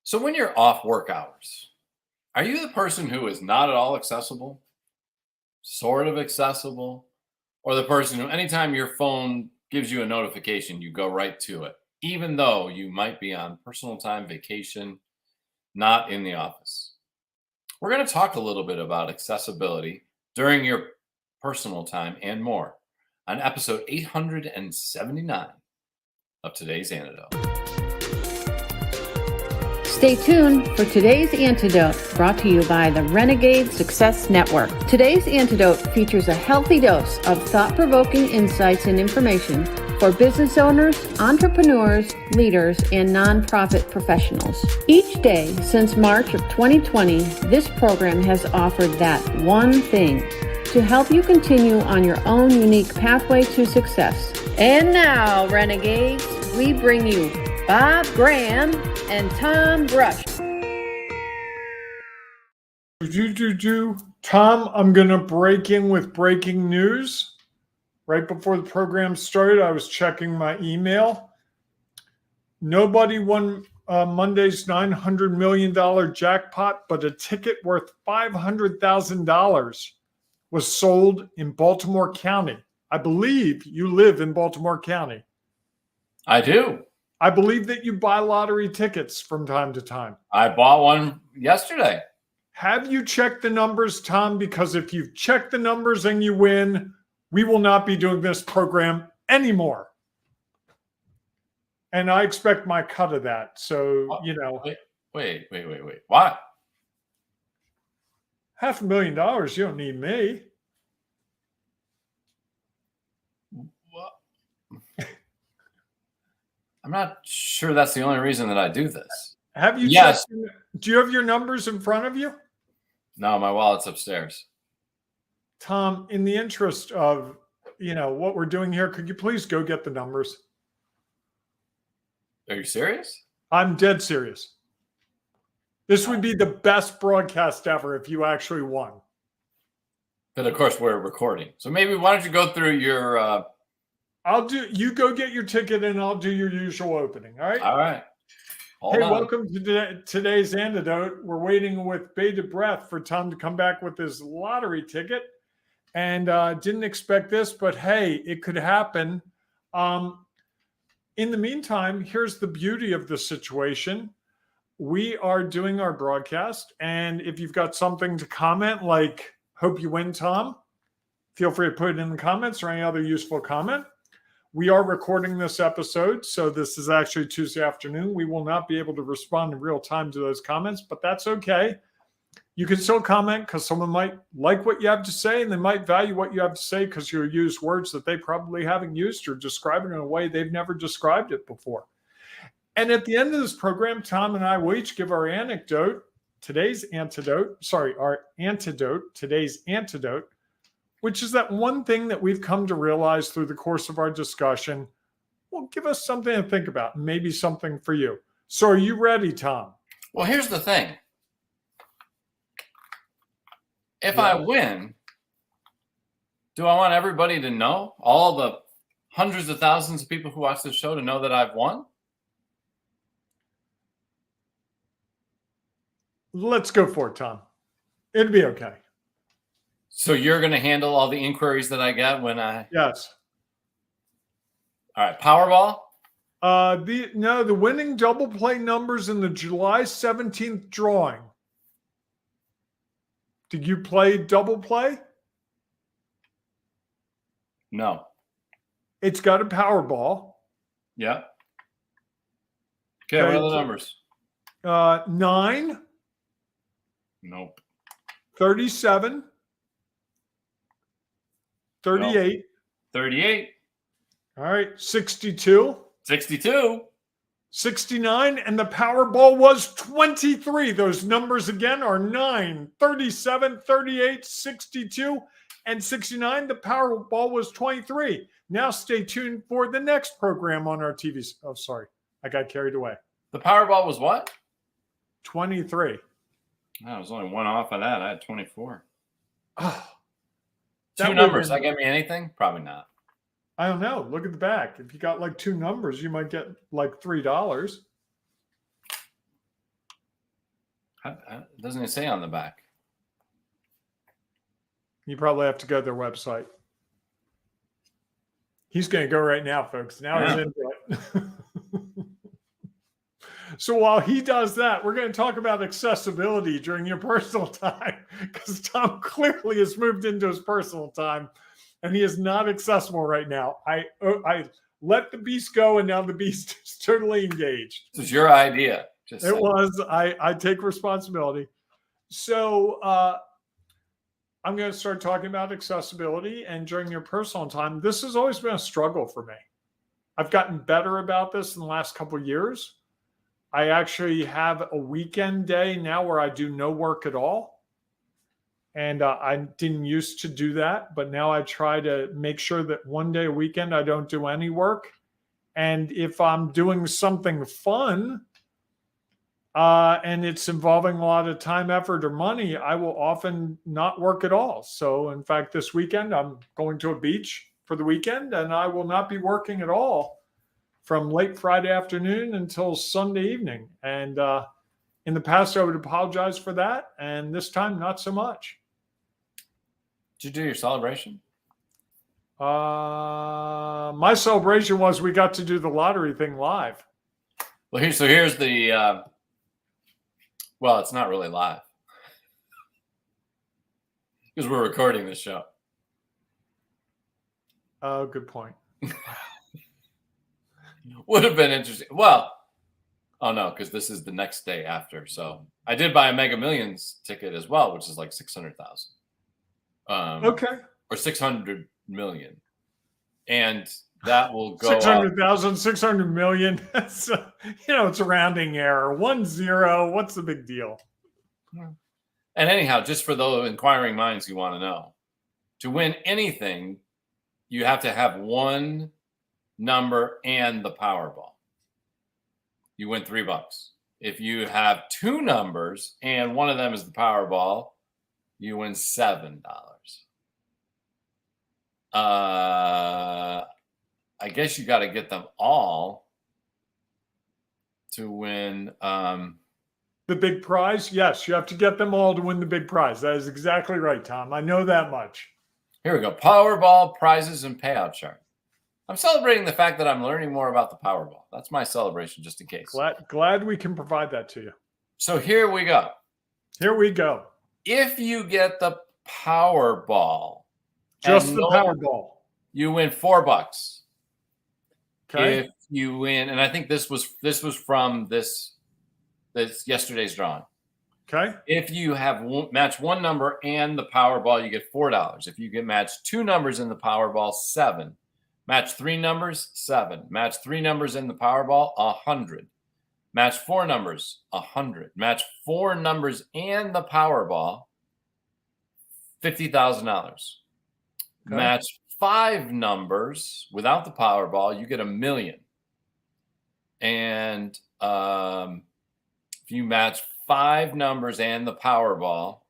So when you're off work hours, are you the person who is not at all accessible, sort of accessible, or the person who anytime your phone gives you a notification, you go right to it, even though you might be on personal time, vacation, not in the office? We're going to talk a little bit about accessibility during your personal time and more on episode 879 of today's Antidote. Stay tuned for today's Antidote, brought to you by the Renegade Success Network. Today's Antidote features a healthy dose of thought-provoking insights and information for business owners, entrepreneurs, leaders, and nonprofit professionals. Each day since March of 2020, this program has offered that one thing to help you continue on your own unique pathway to success. And now, Renegades, we bring you Bob Graham and Tom Brush. Tom, I'm going to break in with breaking news. Right before the program started, I was checking my email. Nobody won Monday's $900 million jackpot, but a ticket worth $500,000 was sold in Baltimore County. I believe you live in Baltimore County. I do. I believe that you buy lottery tickets from time to time. I bought one yesterday. Have you checked the numbers, Tom? Because if you've checked the numbers and you win, we will not be doing this program anymore. And I expect my cut of that. So, Wait. Why? $500,000, you don't need me. What? I'm not sure that's the only reason that I do this. Have you Yes. checked? Do you have your numbers in front of you? No, my wallet's upstairs. Tom, in the interest of, what we're doing here, could you please go get the numbers? Are you serious? I'm dead serious. This would be the best broadcast ever if you actually won. But of course we're recording. So maybe why don't you go through your you go get your ticket and I'll do your usual opening. All right. All right. Hold on. Welcome to today's Antidote. We're waiting with bated breath for Tom to come back with his lottery ticket. And didn't expect this, but hey, it could happen. In the meantime, here's the beauty of the situation. We are doing our broadcast. And if you've got something to comment, like, hope you win, Tom, feel free to put it in the comments or any other useful comment. We are recording this episode, so this is actually Tuesday afternoon. We will not be able to respond in real time to those comments, but that's okay. You can still comment because someone might like what you have to say, and they might value what you have to say because you use words that they probably haven't used or describe it in a way they've never described it before. And at the end of this program, Tom and I will each give our today's antidote, which is that one thing that we've come to realize through the course of our discussion will give us something to think about, maybe something for you. So are you ready, Tom? Well, here's the thing. If I win, do I want everybody to know, all the hundreds of thousands of people who watch this show, to know that I've won? Let's go for it, Tom. It'd be okay. So you're going to handle all the inquiries that I get when I... Yes. All right. Powerball? The winning double play numbers in the July 17th drawing. Did you play double play? No. It's got a Powerball. Yeah. Okay, what are the numbers? 9. Nope. 37. 38. Nope. 38. All right. 62. 62. 69. And the Powerball was 23. Those numbers again are 9, 37, 38, 62, and 69. The Powerball was 23. Now stay tuned for the next program on our TV. Oh, sorry. I got carried away. The Powerball was what? 23. I was only one off of that. I had 24. Oh, Two numbers. That get me anything? Probably not. I don't know. Look at the back. If you got like two numbers, you might get like $3. Doesn't it say on the back? You probably have to go to their website. He's going to go right now, folks. Now he's into it. So while he does that, we're going to talk about accessibility during your personal time, because Tom clearly has moved into his personal time and he is not accessible right now. I let the beast go, and now the beast is totally engaged. This is your idea. It was. I take responsibility. So I'm going to start talking about accessibility, and during your personal time, this has always been a struggle for me. I've gotten better about this in the last couple of years. I actually have a weekend day now where I do no work at all. And I didn't used to do that, but now I try to make sure that one day a weekend I don't do any work. And if I'm doing something fun and it's involving a lot of time, effort, or money, I will often not work at all. So in fact, this weekend, I'm going to a beach for the weekend, and I will not be working at all from late Friday afternoon until Sunday evening. And in the past, I would apologize for that. And this time, not so much. Did you do your celebration? My celebration was we got to do the lottery thing live. Well, here's the, well, it's not really live because we're recording this show. Oh, good point. Would have been interesting. Well, oh no, because this is the next day after. So I did buy a Mega Millions ticket as well, which is like 600,000. Okay. Or 600 million. And that will go 600,000, 600 million. That's, it's a rounding error. 10. What's the big deal? And anyhow, just for those inquiring minds who want to know, to win anything, you have to have one number and the Powerball. You win $3. If you have two numbers and one of them is the Powerball, you win $7. I guess you got to get them all to win. The big prize? Yes, you have to get them all to win the big prize. That is exactly right, Tom. I know that much. Here we go. Powerball prizes and payout chart. I'm celebrating the fact that I'm learning more about the Powerball. That's my celebration, just in case. Glad we can provide that to you. So here we go. Here we go. If you get the Powerball, just the Powerball, you win $4. Okay. If you win, and I think this was from this yesterday's drawing. Okay. If you have match one number and the Powerball, you get $4. If you get match two numbers in the Powerball, $7. Match three numbers, $7. Match three numbers in the Powerball, $100. Match four numbers, $100. Match four numbers and the Powerball, $50,000. Okay. Match five numbers without the Powerball, you get $1 million. And if you match five numbers and the Powerball,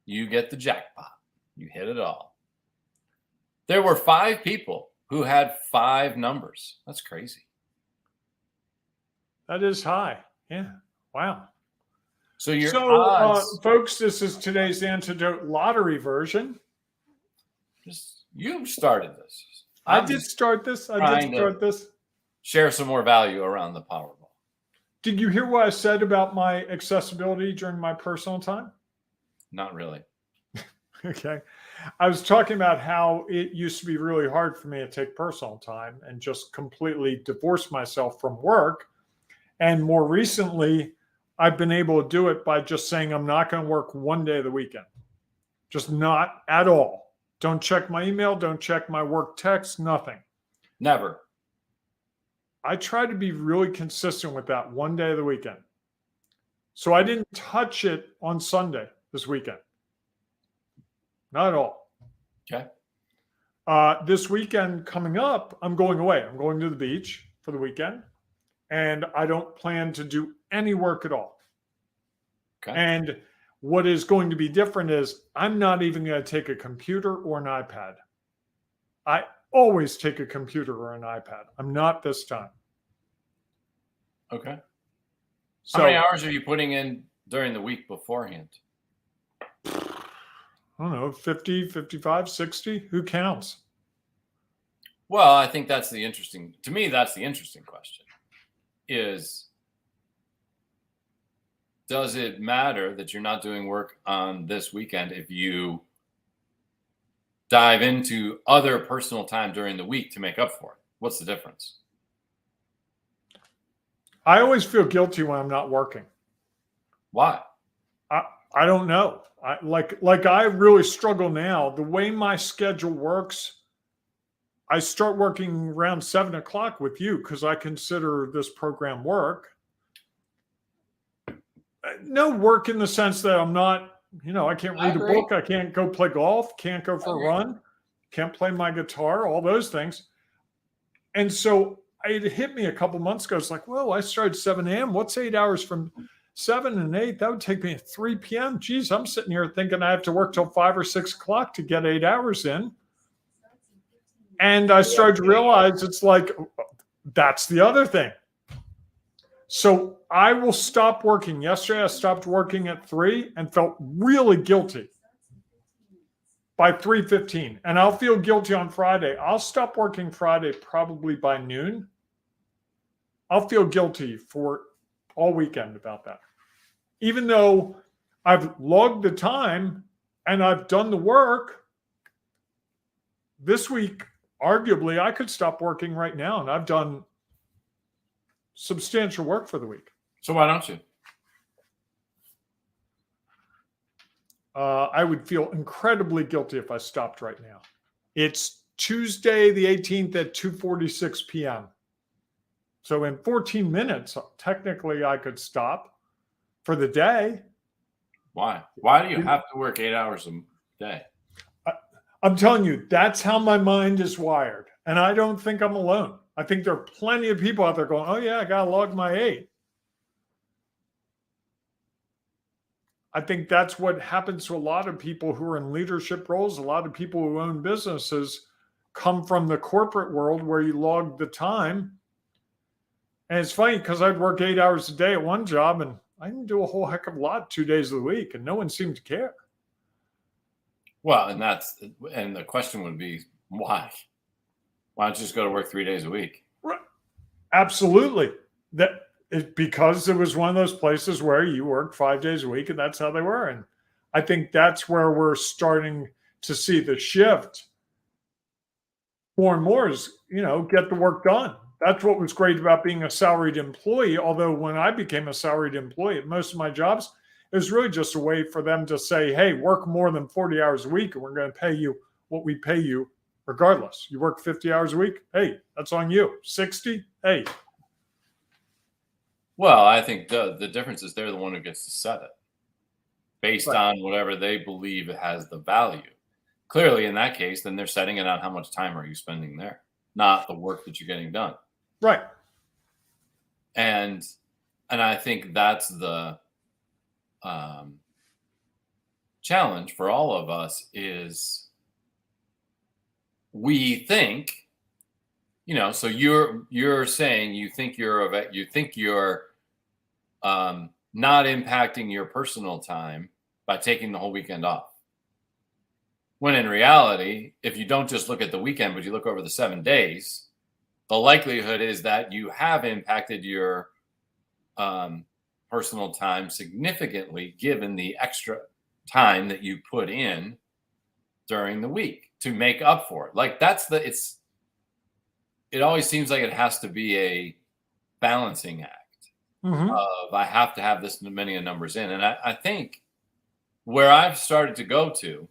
you get the jackpot. You hit it all. There were 5 people who had 5 numbers. That's crazy. That is high. Yeah. Wow. So your odds, folks, this is today's Antidote lottery version. You started this. I did start this. Share some more value around the Powerball. Did you hear what I said about my accessibility during my personal time? Not really. Okay. I was talking about how it used to be really hard for me to take personal time and just completely divorce myself from work. And more recently, I've been able to do it by just saying I'm not going to work one day of the weekend. Just not at all. Don't check my email. Don't check my work text. Nothing. Never. I try to be really consistent with that one day of the weekend. So I didn't touch it on Sunday this weekend. Not at all. Okay. This weekend coming up, I'm going away. I'm going to the beach for the weekend. And I don't plan to do any work at all. Okay. And what is going to be different is I'm not even going to take a computer or an iPad. I always take a computer or an iPad. I'm not this time. Okay. So, how many hours are you putting in during the week beforehand? I don't know, 50, 55, 60. Who counts? Well, I think that's the interesting, to me, that's the interesting question is, does it matter that you're not doing work on this weekend if you dive into other personal time during the week to make up for it? What's the difference? I always feel guilty when I'm not working. Why? I don't know. I really struggle now. The way my schedule works, I start working around 7 o'clock with you because I consider this program work. No work in the sense that I'm not, I can't read a book. I can't go play golf, can't go for a run, can't play my guitar, all those things. And so it hit me a couple months ago. It's like, whoa, I started 7 a.m. What's 8 hours from 7 and 8? That would take me at 3 p.m. Geez, I'm sitting here thinking I have to work till 5 or 6 o'clock to get 8 hours in. And I started to realize it's like, that's the other thing. So I will stop working. Yesterday, I stopped working at 3 and felt really guilty by 3:15. And I'll feel guilty on Friday. I'll stop working Friday probably by noon. I'll feel guilty for all weekend about that. Even though I've logged the time and I've done the work, this week, arguably, I could stop working right now, and I've done substantial work for the week. So why don't you? I would feel incredibly guilty if I stopped right now. It's Tuesday the 18th at 2:46 p.m. So in 14 minutes, technically I could stop for the day. Why? Why do you have to work 8 hours a day? I'm telling you, that's how my mind is wired. And I don't think I'm alone. I think there are plenty of people out there going, oh yeah, I got to log my 8. I think that's what happens to a lot of people who are in leadership roles. A lot of people who own businesses come from the corporate world where you log the time. And it's funny because I'd work 8 hours a day at one job and I didn't do a whole heck of a lot 2 days of the week, and no one seemed to care. Well, and the question would be, why? Why don't you just go to work 3 days a week? Right. Absolutely. That is because it was one of those places where you worked 5 days a week and that's how they were. And I think that's where we're starting to see the shift more and more is, get the work done. That's what was great about being a salaried employee. Although when I became a salaried employee at most of my jobs, it was really just a way for them to say, hey, work more than 40 hours a week and we're going to pay you what we pay you regardless. You work 50 hours a week, hey, that's on you. 60, hey. Well, I think the difference is they're the one who gets to set it based Right. on whatever they believe it has the value. Clearly, in that case, then they're setting it on how much time are you spending there, not the work that you're getting done. Right. And I think that's the challenge for all of us is we think, so you're saying you think you're not impacting your personal time by taking the whole weekend off. When in reality, if you don't just look at the weekend, but you look over the 7 days, the likelihood is that you have impacted your personal time significantly, given the extra time that you put in during the week to make up for it. Like it always seems like it has to be a balancing act of I have to have this many numbers in. And I think where I've started to go to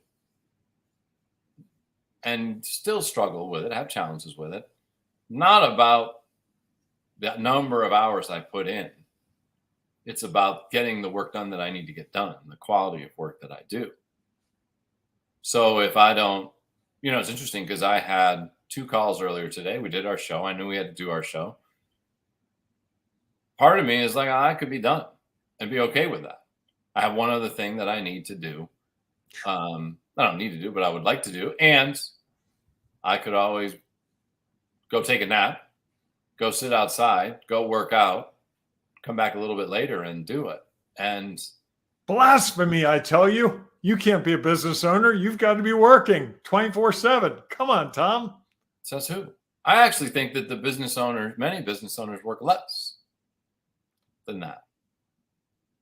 and still struggle with it, have challenges with it, not about the number of hours I put in. It's about getting the work done that I need to get done, the quality of work that I do. So if I don't, it's interesting because I had 2 calls earlier today. We did our show. I knew we had to do our show. Part of me is like, I could be done and be okay with that. I have one other thing that I need to do. I don't need to do, but I would like to do. And I could always go take a nap, go sit outside, go work out, come back a little bit later and do it. And Blasphemy, I tell you. You can't be a business owner. You've got to be working 24/7. Come on, Tom. Says who? I actually think that many business owners work less than that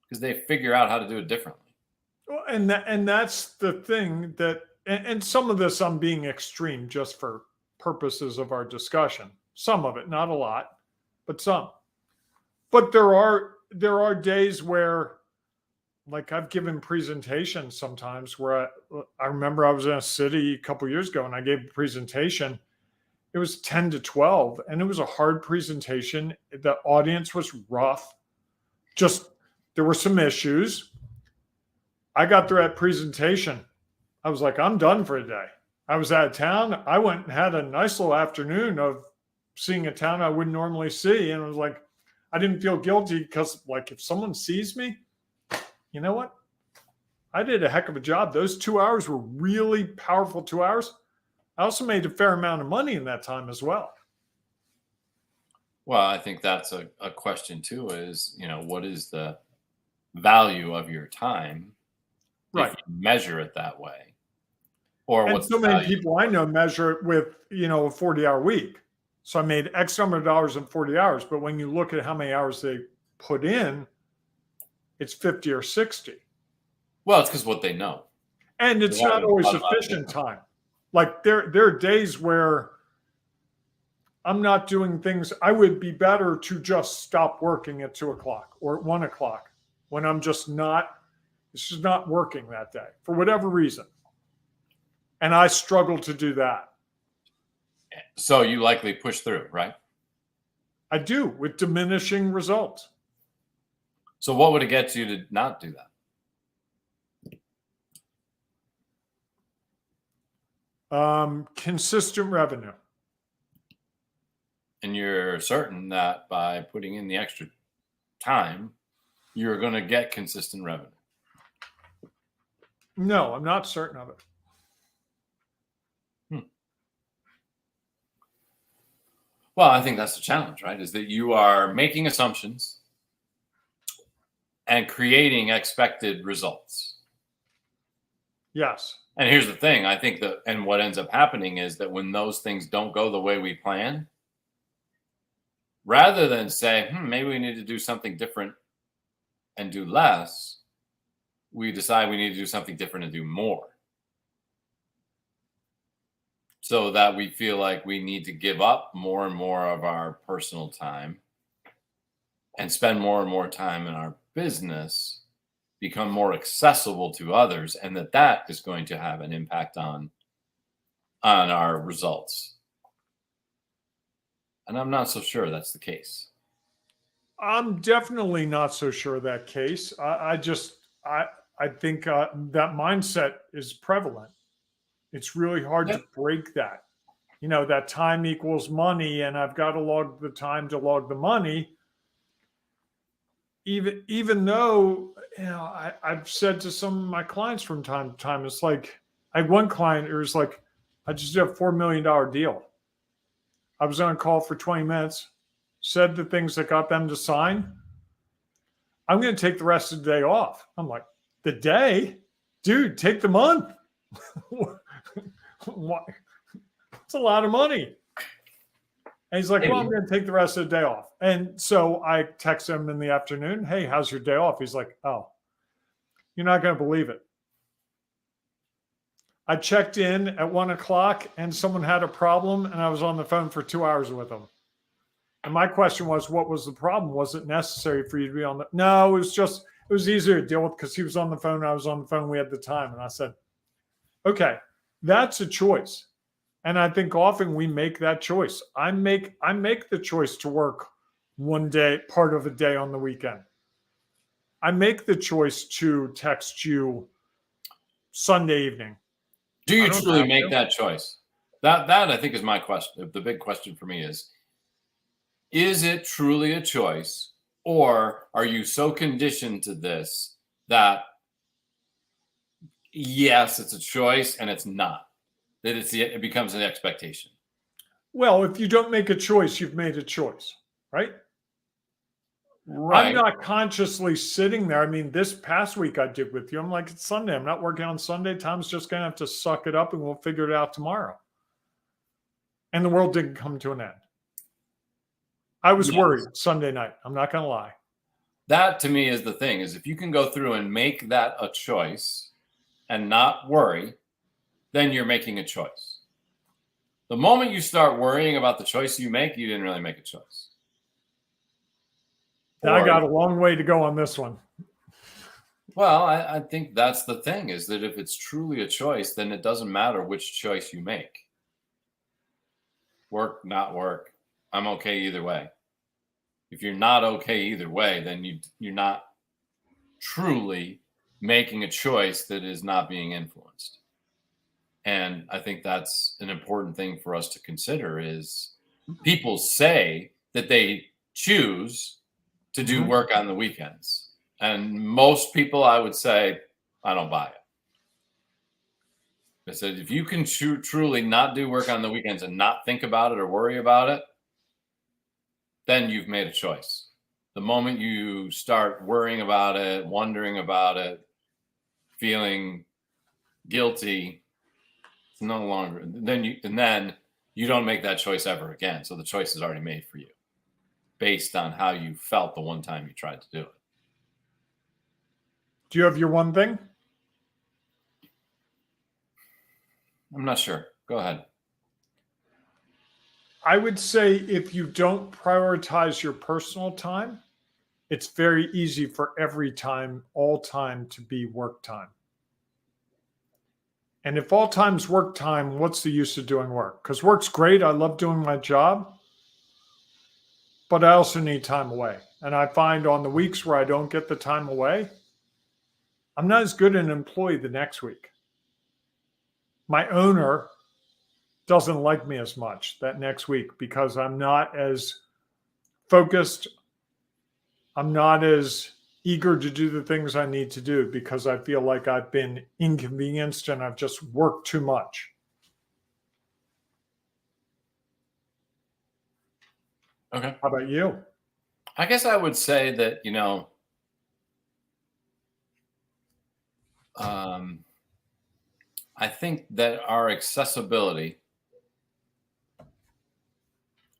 because they figure out how to do it differently. Well, and that's the thing that, and some of this I'm being extreme just for purposes of our discussion. Some of it, not a lot, but some. But there are days where, like, I've given presentations sometimes where I remember I was in a city a couple years ago and I gave a presentation. It was 10 to 12 and it was a hard presentation. The audience was rough. Just, there were some issues. I got through that presentation. I was like, I'm done for a day. I was out of town. I went and had a nice little afternoon of seeing a town I wouldn't normally see. And I was like, I didn't feel guilty because, like, if someone sees me, you know what? I did a heck of a job. Those 2 hours were really powerful 2 hours. I also made a fair amount of money in that time as well. Well, I think that's a question too, is, what is the value of your time? Right. If you measure it that way. Or and what's so many people I know measure it with, a 40-hour week. So I made X number of dollars in 40 hours. But when you look at how many hours they put in, it's 50 or 60. Well, it's because what they know. And it's not always efficient time. Like there are days where I'm not doing things. I would be better to just stop working at 2 o'clock or at 1 o'clock when I'm just not, it's just not working that day for whatever reason. And I struggle to do that. So you likely push through, right? I do, with diminishing results. So what would it get you to not do that? Consistent revenue. And you're certain that by putting in the extra time, you're going to get consistent revenue? No, I'm not certain of it. Well, I think that's the challenge, right? Is that you are making assumptions and creating expected results. Yes. And here's the thing. I think and what ends up happening is that when those things don't go the way we plan, rather than say, maybe we need to do something different and do less, we decide we need to do something different and do more. So that we feel like we need to give up more and more of our personal time and spend more and more time in our business, become more accessible to others, and that is going to have an impact on our results. And I'm not so sure that's the case. I'm definitely not so sure that case. I think that mindset is prevalent. It's really hard to break that. That time equals money, and I've got to log the time to log the money. Even though, I've said to some of my clients from time to time, it's like, I had one client who was like, I just did a $4 million deal. I was on a call for 20 minutes, said the things that got them to sign. I'm going to take the rest of the day off. I'm like, the day? Dude, take the month. Why? It's a lot of money. And he's like, well, I'm going to take the rest of the day off. And so I text him in the afternoon, hey, how's your day off? He's like, oh, you're not going to believe it. I checked in at 1 o'clock and someone had a problem and I was on the phone for 2 hours with them. And my question was, what was the problem? Was it necessary for you to be on the? No, it was easier to deal with because he was on the phone. I was on the phone. We had the time. And I said, okay, that's a choice. And I think often we make that choice. I make the choice to work one day, part of a day on the weekend. I make the choice to text you Sunday evening. Do you truly make that choice? That I think is my question. The big question for me is it truly a choice, or are you so conditioned to this that yes, it's a choice and it's not, that it becomes an expectation? Well, if you don't make a choice, you've made a choice, right? Right. I'm not consciously sitting there. I mean, this past week I did with you. I'm like, it's Sunday. I'm not working on Sunday. Tom's just going to have to suck it up and we'll figure it out tomorrow. And the world didn't come to an end. I was worried Sunday night. I'm not going to lie. That to me is the thing, is if you can go through and make that a choice and not worry, then you're making a choice. The moment you start worrying about the choice you make, you didn't really make a choice. I got a long way to go on this one. Well, I think that's the thing, is that if it's truly a choice, then it doesn't matter which choice you make. Work, not work. I'm okay either way. If you're not okay either way, then you're not truly making a choice that is not being influenced. And I think that's an important thing for us to consider, is people say that they choose to do work on the weekends. And most people, I would say, I don't buy it. I said, if you can truly not do work on the weekends and not think about it or worry about it, then you've made a choice. The moment you start worrying about it, wondering about it, feeling guilty, it's no longer, then you don't make that choice ever again. So the choice is already made for you based on how you felt the one time you tried to do it. Do you have your one thing? I'm not sure. Go ahead. I would say if you don't prioritize your personal time, it's very easy for every time, all time to be work time. And if all time's work time, what's the use of doing work? Because work's great. I love doing my job, but I also need time away. And I find on the weeks where I don't get the time away, I'm not as good an employee the next week. My owner doesn't like me as much that next week because I'm not as focused. I'm not as eager to do the things I need to do because I feel like I've been inconvenienced and I've just worked too much. Okay. How about you? I guess I would say that, I think that our accessibility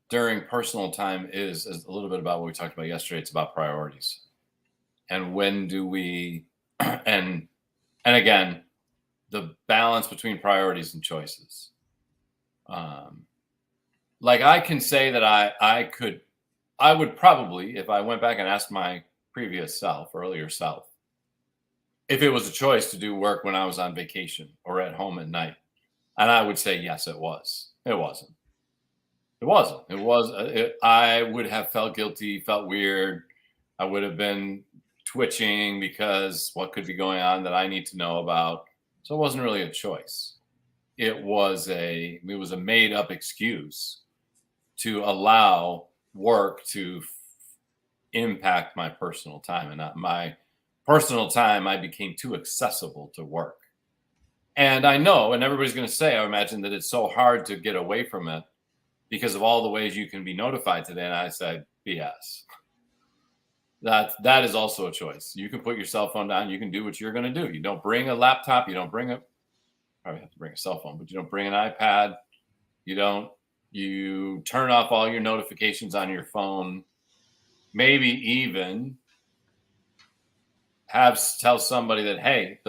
during personal time is a little bit about what we talked about yesterday. It's about priorities. And when do we, and again, the balance between priorities and choices. Like I can say that I would probably, if I went back and asked my previous self, earlier self, if it was a choice to do work when I was on vacation or at home at night, and I would say, yes, it was. It wasn't. It wasn't. It was. I would have felt guilty, felt weird. I would have been twitching because what could be going on that I need to know about. So it wasn't really a choice. It was a made up excuse to allow work to impact my personal time, and not my personal time. I became too accessible to work. And I know, and everybody's going to say, I imagine, that it's so hard to get away from it because of all the ways you can be notified today. And I said, BS. That is also a choice. You can put your cell phone down. You can do what you're going to do. You don't bring a laptop. You don't bring probably have to bring a cell phone, but you don't bring an iPad. You turn off all your notifications on your phone. Maybe even tell somebody that, hey,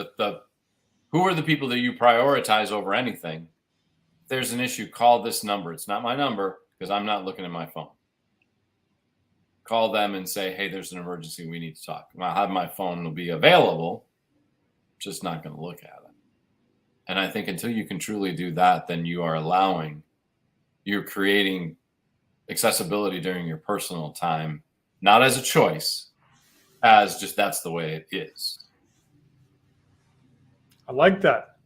who are the people that you prioritize over anything? If there's an issue, call this number. It's not my number because I'm not looking at my phone. Call them and say, hey, there's an emergency. We need to talk. I'll have my phone will be available, just not going to look at it. And I think until you can truly do that, then you're creating accessibility during your personal time, not as a choice, as just that's the way it is. I like that.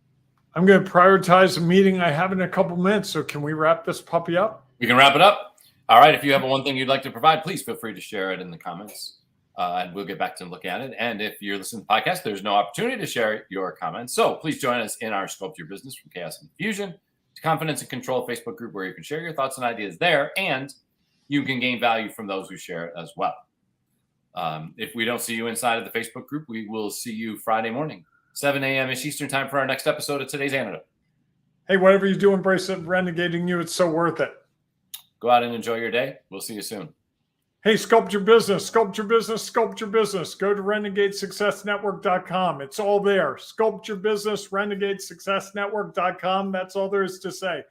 I'm going to prioritize a meeting I have in a couple minutes. So can we wrap this puppy up? We can wrap it up. All right. If you have one thing you'd like to provide, please feel free to share it in the comments, and we'll get back to look at it. And if you're listening to the podcast, there's no opportunity to share your comments. So please join us in our Sculpt Your Business from Chaos and Confusion to Confidence and Control Facebook group, where you can share your thoughts and ideas there, and you can gain value from those who share it as well. If we don't see you inside of the Facebook group, we will see you Friday morning, 7 a.m. ish Eastern time for our next episode of Today's Antidote. Hey, whatever you do, embrace it. Renegading you, it's so worth it. Go out and enjoy your day. We'll see you soon. Hey, sculpt your business, sculpt your business, sculpt your business. Go to renegadesuccessnetwork.com. It's all there. Sculpt your business, renegadesuccessnetwork.com. That's all there is to say.